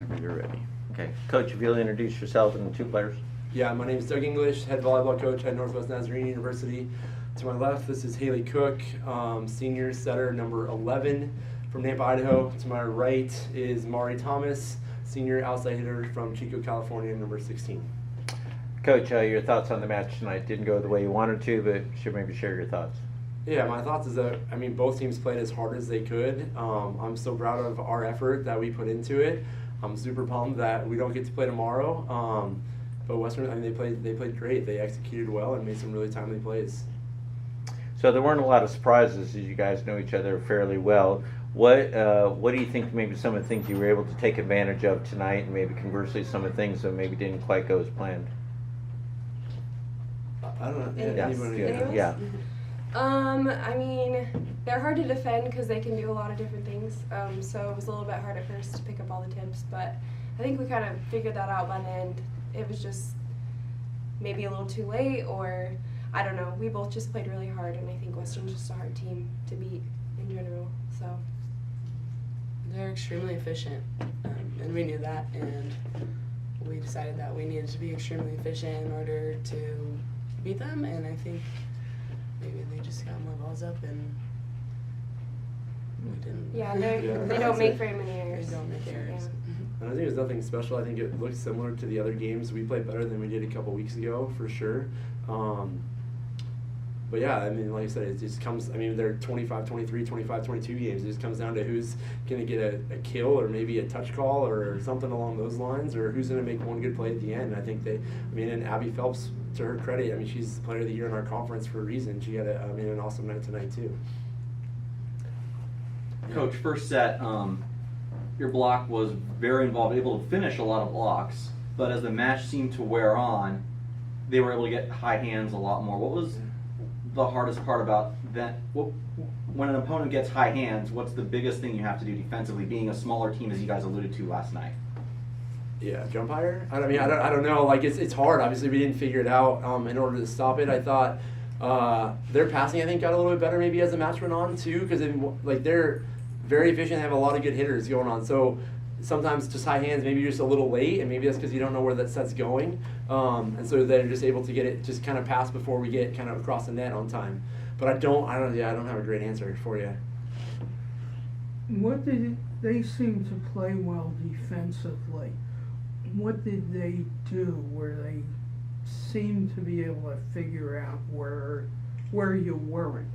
You're ready. Okay, Coach, if you'll introduce yourself and the two players. Yeah, my name is Doug English, head volleyball coach at Northwest Nazarene University. To my left, this is Haley Cook, senior setter number 11 from Nampa, Idaho. To my right is Mari Thomas, senior outside hitter from Chico, California, number 16. Coach, your thoughts on the match tonight? Didn't go the way you wanted to, but should maybe share your thoughts. Yeah, my thoughts is that, both teams played as hard as they could. I'm so proud of our effort that we put into it. I'm super pumped that we don't get to play tomorrow. But Western, they played great. They executed well and made some really timely plays. So there weren't a lot of surprises, as you guys know each other fairly well. What do you think maybe some of the things you were able to take advantage of tonight, and maybe conversely some of the things that maybe didn't quite go as planned? I don't know. Yeah. They're hard to defend because they can do a lot of different things. So it was a little bit hard at first to pick up all the tips, but I think we kind of figured that out by the end. It was just maybe a little too late, or I don't know. We both just played really hard, and I think Western's just a hard team to beat in general. So they're extremely efficient, and we knew that, and we decided that we needed to be extremely efficient in order to beat them. And I think maybe they just got more balls up, and we didn't. Yeah, they don't make very many errors. They don't make errors. Yeah. And I think it was nothing special. I think it looked similar to the other games. We played better than we did a couple weeks ago, for sure. But yeah, like I said, it just comes, they're 25-23, 25-22 games. It just comes down to who's going to get a kill, or maybe a touch call or something along those lines, or who's going to make one good play at the end. I think and Abby Phelps, to her credit, she's the player of the year in our conference for a reason. She had an awesome night tonight too. Coach, first set, your block was very involved, able to finish a lot of blocks, but as the match seemed to wear on, they were able to get high hands a lot more. What was the hardest part about that? When an opponent gets high hands, what's the biggest thing you have to do defensively, being a smaller team, as you guys alluded to last night? Yeah, jump higher? I don't know. It's hard. Obviously, we didn't figure it out in order to stop it. I thought their passing, I think, got a little bit better maybe as the match went on, too, because they're very efficient and have a lot of good hitters going on. So sometimes just high hands, maybe you're just a little late, and maybe that's because you don't know where that set's going. And so they're just able to get it just kind of past before we get kind of across the net on time. But I don't have a great answer for you. They seem to play well defensively. What did they do where they seemed to be able to figure out where you weren't?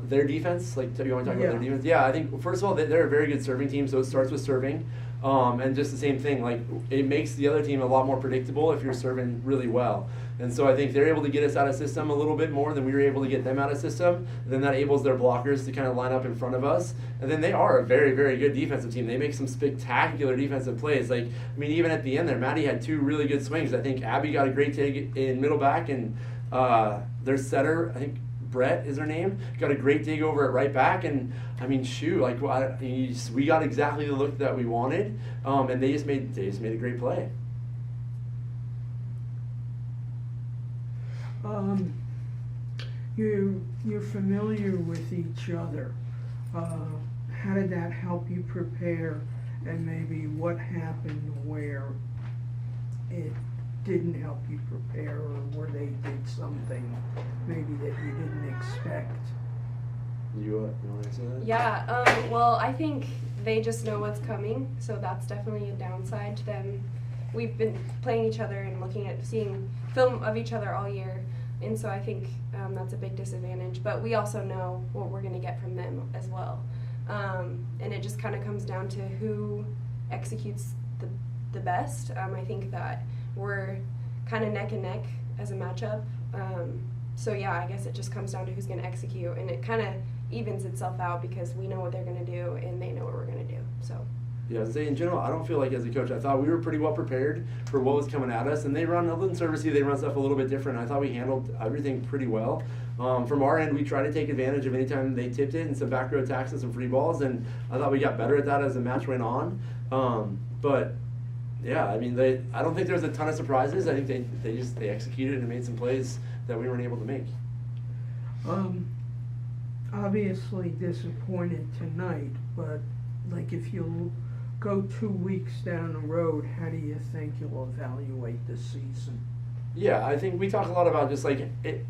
Their defense, you want to talk about their Yeah. defense? Yeah, I think, first of all, they're a very good serving team, so it starts with serving. And just the same thing, it makes the other team a lot more predictable if you're serving really well. And so I think they're able to get us out of system a little bit more than we were able to get them out of system. Then that enables their blockers to kind of line up in front of us. And then they are a very, very good defensive team. They make some spectacular defensive plays. Even at the end there, Maddie had two really good swings. I think Abby got a great dig in middle back, and their setter, I think Brett is her name, got a great dig over at right back. And we got exactly the look that we wanted, and they just made a great play. You're familiar with each other. How did that help you prepare, and maybe what happened where it didn't help you prepare, or where they did something maybe that you didn't expect? You want to answer that? Yeah, well, I think they just know what's coming, so that's definitely a downside to them. We've been playing each other and seeing film of each other all year, and so I think that's a big disadvantage. But we also know what we're going to get from them as well. And it just kind of comes down to who executes the best. I think that we're kind of neck and neck as a matchup. So yeah, I guess it just comes down to who's going to execute, and it kind of evens itself out because we know what they're going to do and they know what we're going to do. So. Yeah, I'd say in general, I don't feel like as a coach, I thought we were pretty well prepared for what was coming at us, and they run a little servicey, they run stuff a little bit different. I thought we handled everything pretty well. From our end, we tried to take advantage of any time they tipped it and some back row attacks and some free balls, and I thought we got better at that as the match went on. But yeah, I don't think there was a ton of surprises. I think they executed and made some plays that we weren't able to make. Obviously disappointed tonight, but if you go 2 weeks down the road, how do you think you'll evaluate the season? Yeah, I think we talk a lot about just like it.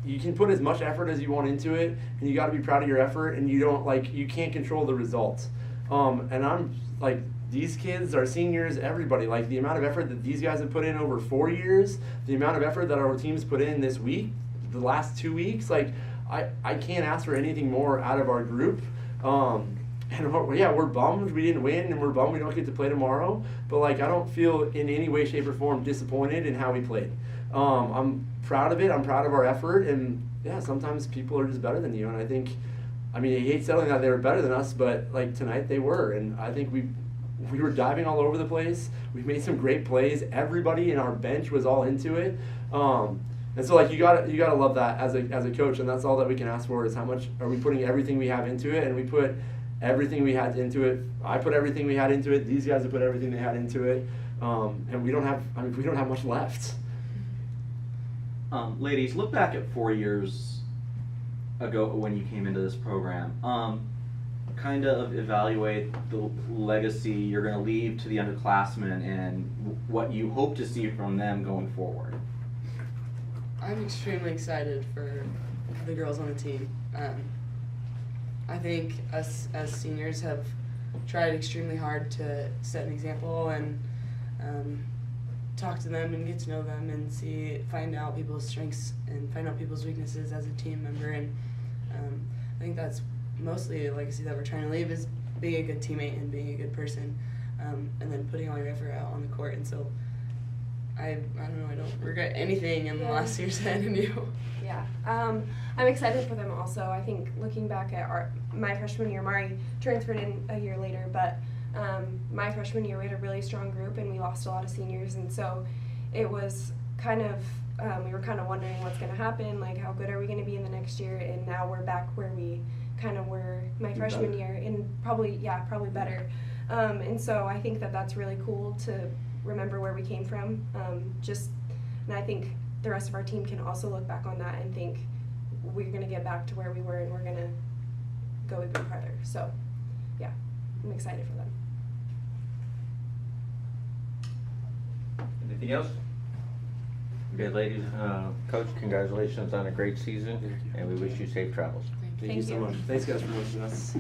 You can put as much effort as you want into it, and you got to be proud of your effort. And you can't control the results. And I'm like, these kids, our seniors, everybody, like the amount of effort that these guys have put in over 4 years, the amount of effort that our teams put in this week, the last 2 weeks, like I can't ask for anything more out of our group. And we're bummed we didn't win, and we're bummed we don't get to play tomorrow. But like, I don't feel in any way, shape, or form disappointed in how we played. I'm proud of it. I'm proud of our effort, and yeah, sometimes people are just better than you. And I think, I hate settling that they were better than us, but like tonight they were, and I think we were diving all over the place. We made some great plays. Everybody in our bench was all into it. And so like you gotta love that as a coach, and that's all that we can ask for is how much are we putting everything we have into it, and we put everything we had into it. I put everything we had into it. These guys have put everything they had into it, and we don't have much left. Ladies, look back at 4 years ago when you came into this program. Kind of evaluate the legacy you're going to leave to the underclassmen and what you hope to see from them going forward. I'm extremely excited for the girls on the team. I think us as seniors have tried extremely hard to set an example and talk to them and get to know them and find out people's strengths and find out people's weaknesses as a team member. And I think that's mostly a legacy that we're trying to leave is being a good teammate and being a good person, and then putting all your effort out on the court. And so I don't know, I don't regret anything in the last year's NNU. Yeah, I'm excited for them also. I think looking back at my freshman year, Mari transferred in a year later, but my freshman year we had a really strong group and we lost a lot of seniors, and so it was kind of, we were kind of wondering what's going to happen, like how good are we going to be in the next year, and now we're back where we kind of were my freshman year, and probably better. And so I think that that's really cool to remember where we came from. And I think the rest of our team can also look back on that and think we're going to get back to where we were and we're going to go even farther. So yeah, I'm excited for them. Anything else? Okay, ladies, Coach, congratulations on a great season, and we wish you safe travels. Thank you so much. Thanks guys for hosting us.